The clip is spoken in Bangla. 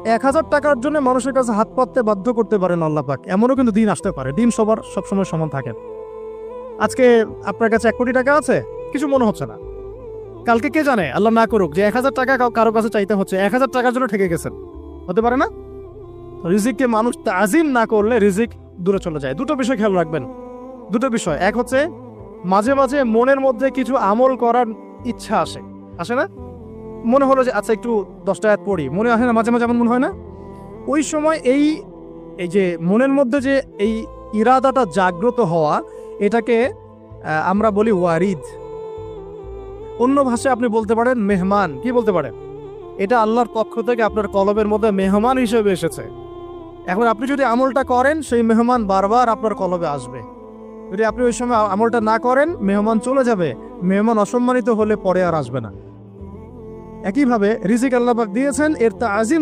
1000 টাকার জন্য মানুষের কাছে হাত পাততে বাধ্য করতে পারেন আল্লাহ পাক। এমনও কিন্তু দিন আসতে পারে, দিন সবার সবসময় সমান থাকে না। আজকে আপনার কাছে 1 কোটি টাকা আছে, কিছু মনে হচ্ছে না। কালকে কে জানে, আল্লাহ না করুক, যে 1000 টাকা কারো কাছে চাইতে হচ্ছে, 1000 টাকার জন্য ঠেকে গেছেন, হতে পারে না? রিজিককে মানুষ তাজিম না করলে রিজিক দূরে চলে যায়। দুটো বিষয় খেয়াল রাখবেন, দুটো বিষয়। এক হচ্ছে মাঝে মাঝে মনের মধ্যে কিছু আমল করার ইচ্ছা আসে না? মনে হলো যে আচ্ছা একটু 10টা আয়াত পড়ি, মনে আসে না মাঝে মাঝে? এমন মনে হয় না? ওই সময় এই এই যে মনের মধ্যে যে এই ইরাদাটা জাগ্রত হওয়া, এটাকে আমরা বলি ওয়ারিদ। অন্য ভাষায় আপনি বলতে পারেন মেহমান। কি বলতে পারেন? এটা আল্লাহর পক্ষ থেকে আপনার কলবের মধ্যে মেহমান হিসেবে এসেছে। এখন আপনি যদি আমলটা করেন, সেই মেহমান বারবার আপনার কলবে আসবে। যদি আপনি ওই সময় আমলটা না করেন, মেহমান চলে যাবে, মেহমান অসম্মানিত হলে পরে আর আসবে না। একইভাবে রিজিক আল্লাহ পাক দিয়েছেন, এর তাজিম